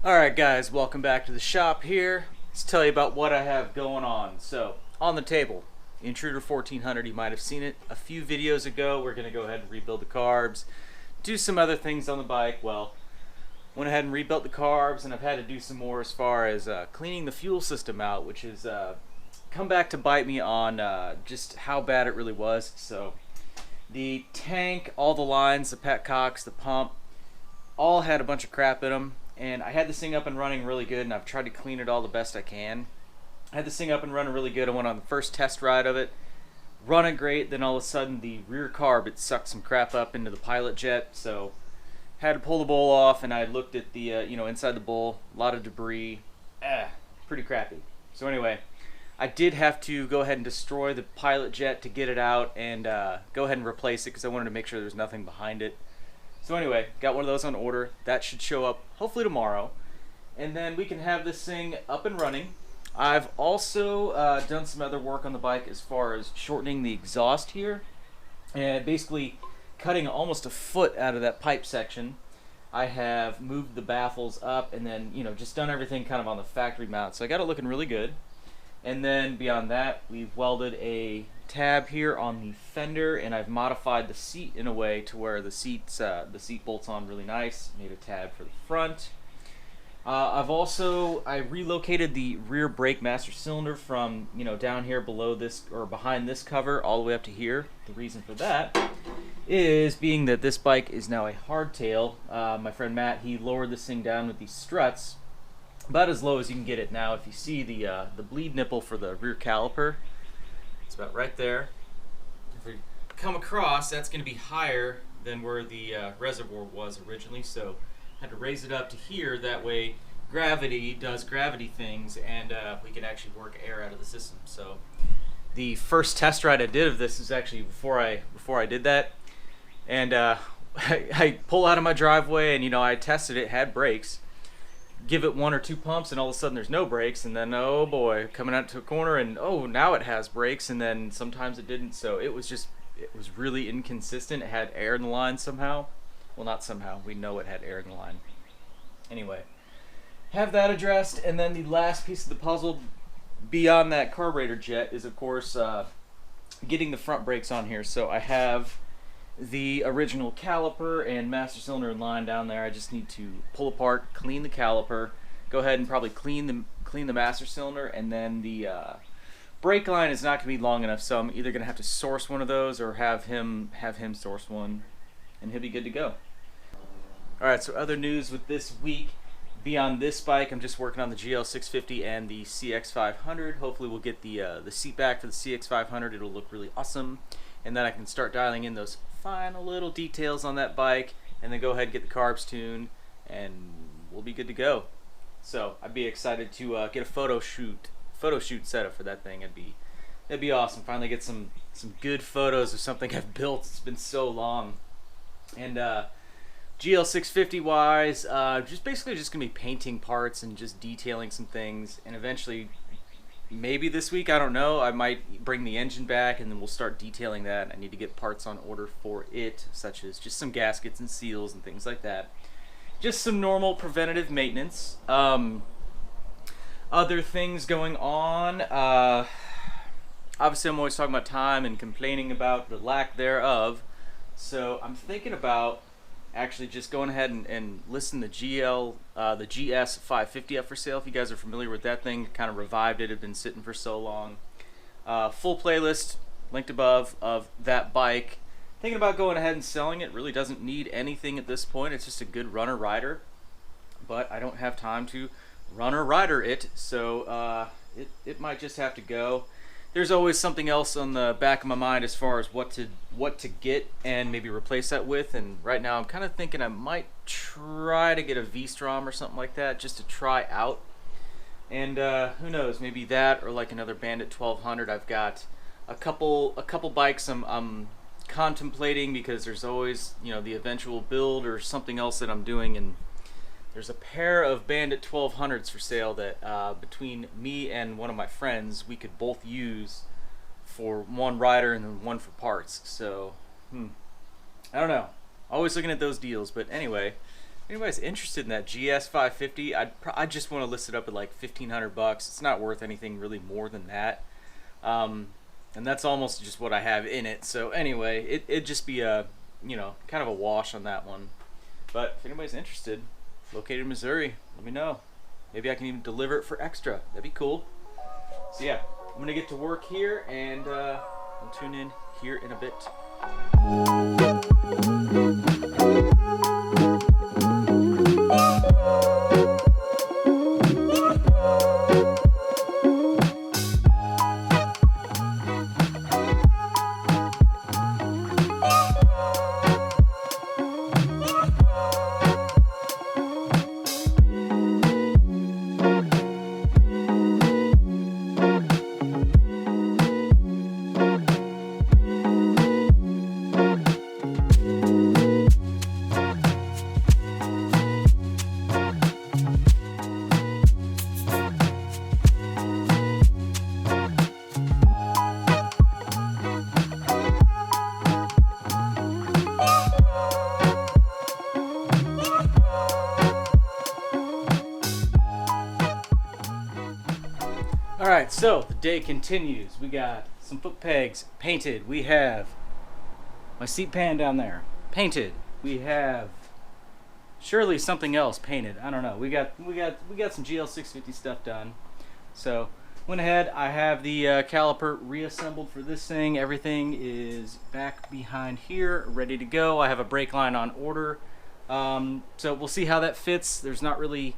Alright guys, welcome back to the shop here. Let's tell you about what I have going on. So, on the table, Intruder 1400, you might have seen it a few videos ago. We're going to go ahead and rebuild the carbs, do some other things on the bike. Well, went ahead and rebuilt the carbs, and I've had to do some more as far as cleaning the fuel system out, which has come back to bite me on just how bad it really was. So, the tank, all the lines, the petcocks, the pump, all had a bunch of crap in them. And I had this thing up and running really good, and I've tried to clean it all the best I can. I had this thing up and running really good. I went on the first test ride of it, running great. Then all of a sudden, the rear carb, it sucked some crap up into the pilot jet. So had to pull the bowl off, and I looked at the inside the bowl, a lot of debris, pretty crappy. So anyway, I did have to go ahead and destroy the pilot jet to get it out and go ahead and replace it because I wanted to make sure there was nothing behind it. So anyway, got one of those on order. That should show up hopefully tomorrow. And then we can have this thing up and running. I've also done some other work on the bike as far as shortening the exhaust here. And basically cutting almost a foot out of that pipe section. I have moved the baffles up and then, just done everything kind of on the factory mount. So I got it looking really good. And then beyond that, we've welded a tab here on the fender, and I've modified the seat in a way to where the seat bolts on really nice. Made a tab for the front. I relocated the rear brake master cylinder from down here below this or behind this cover all the way up to here. The reason for that is being that this bike is now a hardtail. My friend Matt, he lowered this thing down with these struts about as low as you can get it. Now if you see the bleed nipple for the rear caliper, it's about right there. If we come across, that's going to be higher than where the reservoir was originally, so I had to raise it up to here. That way gravity does gravity things, and we can actually work air out of the system. So the first test ride I did of this is actually before I did that, and I pull out of my driveway, and I tested it, had brakes, give it one or two pumps, and all of a sudden there's no brakes, and then oh boy, coming out to a corner, and oh, now it has brakes, and then sometimes it didn't. So it was really inconsistent. It had air in the line somehow. Well, not somehow, we know it had air in the line. Anyway, have that addressed, and then the last piece of the puzzle beyond that carburetor jet is of course getting the front brakes on here. So I have the original caliper and master cylinder in line down there. I just need to pull apart, clean the caliper, go ahead and probably clean the master cylinder, and then the brake line is not going to be long enough, so I'm either going to have to source one of those or have him source one, and he'll be good to go. Alright, so other news with this week. Beyond this bike, I'm just working on the GL650 and the CX500. Hopefully we'll get the seat back for the CX500. It'll look really awesome. And then I can start dialing in those final little details on that bike, and then go ahead and get the carbs tuned, and we'll be good to go. So I'd be excited to get a photo shoot set up for that thing. It'd be awesome. Finally get some good photos of something I've built. It's been so long. And GL650 wise, just gonna be painting parts and just detailing some things, and eventually, maybe this week, I don't know, I might bring the engine back and then we'll start detailing that. I need to get parts on order for it, such as just some gaskets and seals and things like that. Just some normal preventative maintenance. Other things going on, obviously I'm always talking about time and complaining about the lack thereof, so I'm thinking about actually just going ahead and listen to the GS 550 up for sale. If you guys are familiar with that thing, kind of revived it. It had been sitting for so long. Full playlist linked above of that bike. Thinking about going ahead and selling it. Really doesn't need anything at this point. It's just a good runner rider, but I don't have time to runner rider it, so it might just have to go. There's always something else on the back of my mind as far as what to get and maybe replace that with, and right now I'm kind of thinking I might try to get a V-Strom or something like that just to try out, and who knows, maybe that or like another Bandit 1200. I've got a couple bikes I'm contemplating because there's always the eventual build or something else that I'm doing, and there's a pair of Bandit 1200s for sale that between me and one of my friends we could both use for one rider and then one for parts. So I don't know, always looking at those deals. But anyway, anybody's interested in that GS 550, I just want to list it up at like 1,500 bucks. It's not worth anything really more than that, and that's almost just what I have in it. So anyway, it'd just be a kind of a wash on that one. But if anybody's interested, located in Missouri, let me know. Maybe I can even deliver it for extra. That'd be cool. So yeah, I'm gonna get to work here, and we'll tune in here in a bit. Alright, so the day continues. We got some foot pegs painted. We have my seat pan down there painted. We have surely something else painted. I don't know. We got some GL650 stuff done. So went ahead. I have the caliper reassembled for this thing. Everything is back behind here, ready to go. I have a brake line on order. So we'll see how that fits. There's not really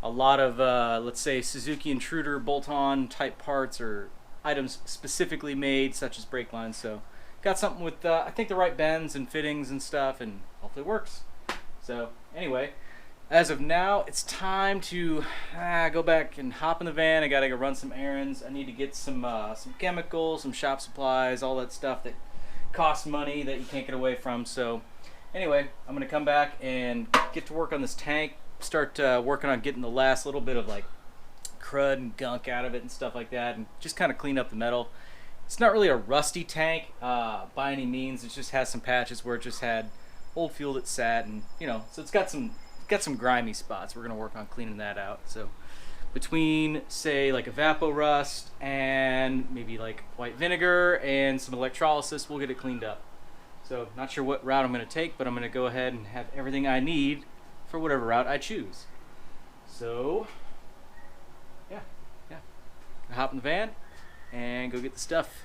a lot of let's say Suzuki Intruder bolt-on type parts or items specifically made, such as brake lines. So got something with I think the right bends and fittings and stuff, and hopefully it works. So anyway, as of now, it's time to go back and hop in the van. I gotta go run some errands. I need to get some chemicals, some shop supplies, all that stuff that costs money that you can't get away from. So anyway, I'm gonna come back and get to work on this tank. Start working on getting the last little bit of like crud and gunk out of it and stuff like that, and just kind of clean up the metal. It's not really a rusty tank by any means. It just has some patches where it just had old fuel that sat, and so it's got some grimy spots. We're gonna work on cleaning that out. So between say like evapor rust and maybe like white vinegar and some electrolysis, we'll get it cleaned up. So not sure what route I'm gonna take, but I'm gonna go ahead and have everything I need for whatever route I choose. So yeah, hop in the van and go get the stuff.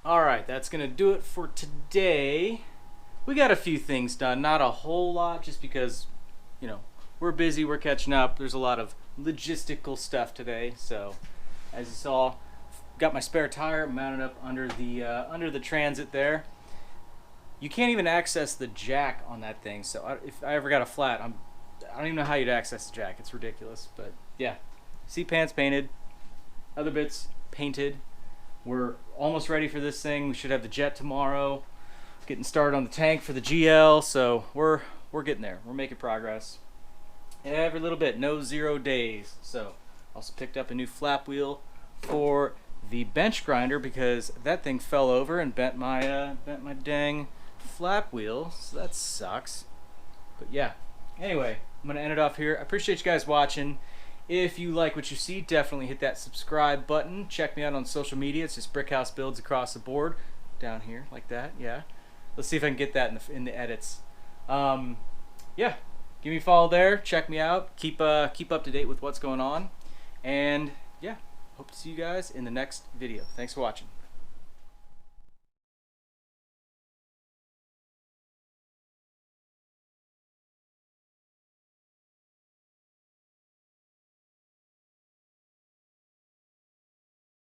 Alright, that's going to do it for today. We got a few things done, not a whole lot, just because, we're busy, we're catching up. There's a lot of logistical stuff today. So as you saw, got my spare tire mounted up under the transit there. You can't even access the jack on that thing. So if I ever got a flat, I don't even know how you'd access the jack. It's ridiculous. But yeah, seat pans painted, other bits painted. We're almost ready for this thing. We should have the jet tomorrow. Getting started on the tank for the GL. So we're getting there. We're making progress. Every little bit. No 0 days. So also picked up a new flap wheel for the bench grinder because that thing fell over and bent my dang flap wheel. So that sucks. But yeah. Anyway, I'm going to end it off here. I appreciate you guys watching. If you like what you see, definitely hit that subscribe button. Check me out on social media. It's just Brickhouse Builds across the board. Down here, like that. Yeah. Let's see if I can get that in the edits. Yeah. Give me a follow there. Check me out. Keep up to date with what's going on. And yeah, hope to see you guys in the next video. Thanks for watching.